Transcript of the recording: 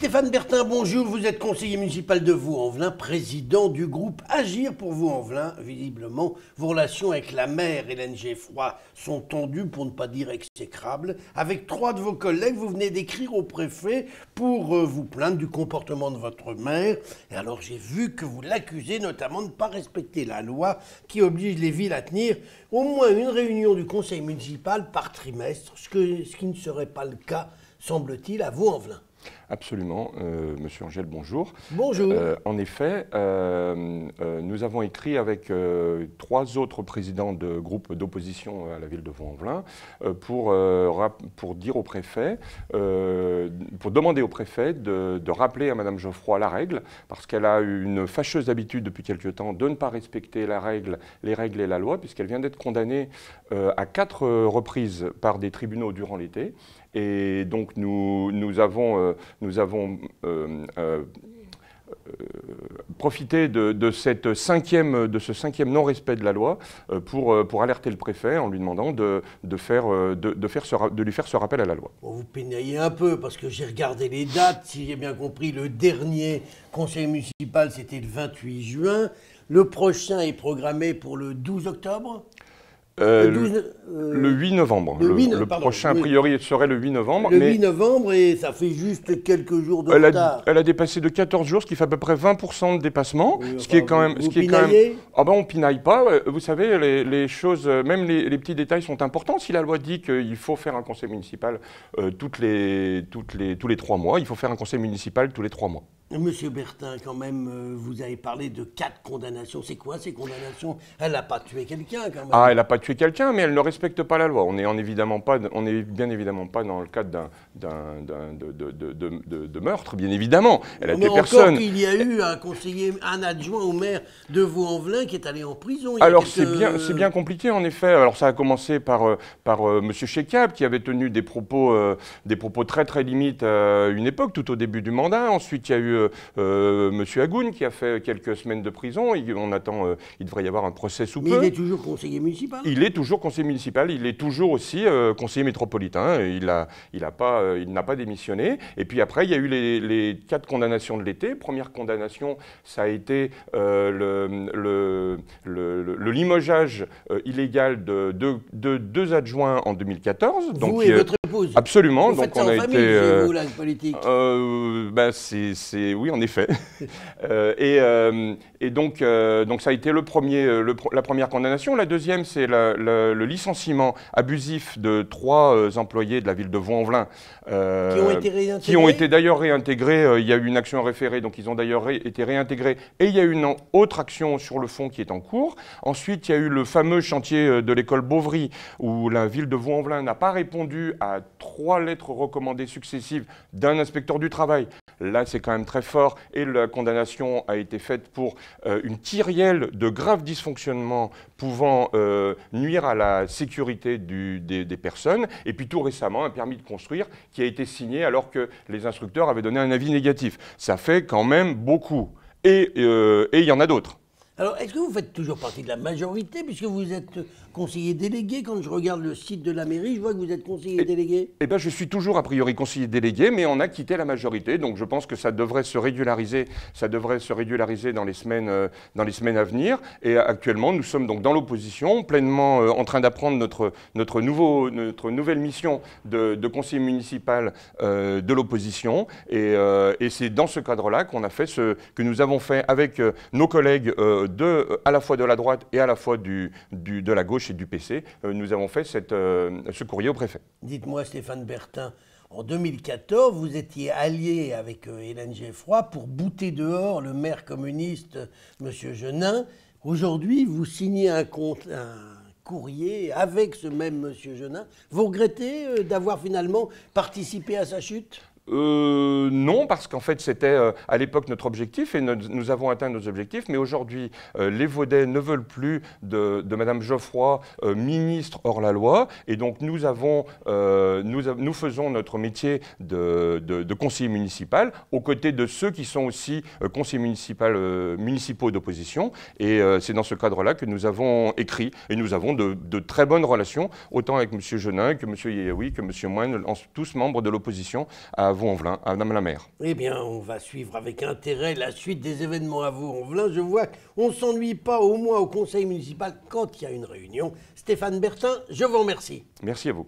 Stéphane Bertin, bonjour. Vous êtes conseiller municipal de Vaux-en-Velin, président du groupe Agir pour Vaux-en-Velin. Visiblement, vos relations avec la maire Hélène Geffroy sont tendues, pour ne pas dire exécrables. Avec 3 de vos collègues, vous venez d'écrire au préfet pour vous plaindre du comportement de votre maire. Et alors, j'ai vu que vous l'accusez notamment de ne pas respecter la loi qui oblige les villes à tenir au moins une réunion du conseil municipal par trimestre, ce qui ne serait pas le cas, semble-t-il, à Vaux-en-Velin. Absolument. Monsieur Angel, bonjour. Bonjour. En effet, nous avons écrit avec 3 autres présidents de groupes d'opposition à la ville de Vaux-en-Velin pour dire au préfet, pour demander au préfet de rappeler à Madame Geffroy la règle, parce qu'elle a une fâcheuse habitude depuis quelque temps de ne pas respecter les règles et la loi, puisqu'elle vient d'être condamnée à 4 reprises par des tribunaux durant l'été. Et donc nous avons profité de ce cinquième non-respect de la loi pour alerter le préfet en lui demandant de lui faire ce rappel à la loi. Bon, vous pénaillez un peu parce que j'ai regardé les dates. Si j'ai bien compris, le dernier conseil municipal, c'était le 28 juin. Le prochain est programmé pour le 12 octobre. Le 8 novembre. Le prochain, a priori, serait le 8 novembre. Le 8 novembre, et ça fait juste quelques jours de retard. Elle a dépassé de 14 jours, ce qui fait à peu près 20% de dépassement. Oui, ce qui est quand même... Vous pinaillez ? Ah ben, on pinaille pas. Vous savez, les choses, même les petits détails sont importants. Si la loi dit qu'il faut faire un conseil municipal tous les 3 mois, il faut faire un conseil municipal tous les 3 mois. Monsieur Bertin, quand même, vous avez parlé de 4 condamnations. C'est quoi ces condamnations? Elle n'a pas tué quelqu'un, quand même. Ah, elle n'a pas tué quelqu'un, mais elle ne respecte pas la loi. On est bien évidemment pas dans le cadre de meurtre, bien évidemment. Elle a tué personne. Encore qu'il y a eu un adjoint au maire de Vaux-en-Velin qui est allé en prison. Alors c'est bien compliqué, en effet. Alors ça a commencé par Monsieur Chekab, qui avait tenu des propos très limites à une époque, tout au début du mandat. Ensuite, il y a eu Monsieur Agoun, qui a fait quelques semaines de prison. On attend, il devrait y avoir un procès sous peu. Mais il est toujours conseiller municipal. Il est toujours conseiller municipal. Il est toujours aussi conseiller métropolitain. Il n'a pas démissionné. Et puis après, il y a eu les 4 condamnations de l'été. Première condamnation, ça a été le limogeage illégal de 2 adjoints en donc, vous et votre épouse. Absolument. Vous donc faites on ça a en famille, été chez vous, la politique. Oui, en effet. Et donc ça a été la première condamnation. La deuxième, c'est le licenciement abusif de 3 employés de la ville de Vaux-en-Velin. Qui ont été d'ailleurs réintégrés. Il y a eu une action référée, donc ils ont d'ailleurs été réintégrés. Et il y a eu une autre action sur le fond qui est en cours. Ensuite, il y a eu le fameux chantier de l'école Beauvry, où la ville de Vaux-en-Velin n'a pas répondu à 3 lettres recommandées successives d'un inspecteur du travail. Là, c'est quand même très fort. Et la condamnation a été faite pour une kyrielle de graves dysfonctionnements pouvant nuire à la sécurité des personnes. Et puis tout récemment, un permis de construire qui a été signé alors que les instructeurs avaient donné un avis négatif. Ça fait quand même beaucoup. Et il y en a d'autres. Alors, est-ce que vous faites toujours partie de la majorité, puisque vous êtes conseiller délégué? Quand je regarde le site de la mairie, je vois que vous êtes conseiller délégué. Eh bien, je suis toujours a priori conseiller délégué, mais on a quitté la majorité, donc je pense que ça devrait se régulariser dans les semaines à venir. Et actuellement, nous sommes donc dans l'opposition, pleinement en train d'apprendre notre nouvelle mission de conseiller municipal de l'opposition. Et c'est dans ce cadre-là qu'on a fait ce que nous avons fait avec nos collègues à la fois de la droite et à la fois de la gauche et du PC, nous avons fait ce courrier au préfet. Dites-moi, Stéphane Bertin, en 2014, vous étiez allié avec Hélène Geffroy pour bouter dehors le maire communiste, M. Genin. Aujourd'hui, vous signez un courrier avec ce même M. Genin. Vous regrettez d'avoir finalement participé à sa chute ? Non, parce qu'en fait, c'était à l'époque notre objectif et nous avons atteint nos objectifs. Mais aujourd'hui, les Vaudais ne veulent plus de Madame Geffroy, ministre hors la loi. Et donc, nous faisons notre métier de conseiller municipal aux côtés de ceux qui sont aussi conseillers municipaux d'opposition. Et c'est dans ce cadre-là que nous avons écrit. Et nous avons de très bonnes relations, autant avec M. Genin que M. Yeyaoui, que M. Moine, tous membres de l'opposition à Vaux-en-Velin, à Madame la maire. Eh bien, on va suivre avec intérêt la suite des événements à Vaux-en-Velin. Je vois qu'on ne s'ennuie pas, au moins au conseil municipal, quand il y a une réunion. Stéphane Bertin, je vous remercie. Merci à vous.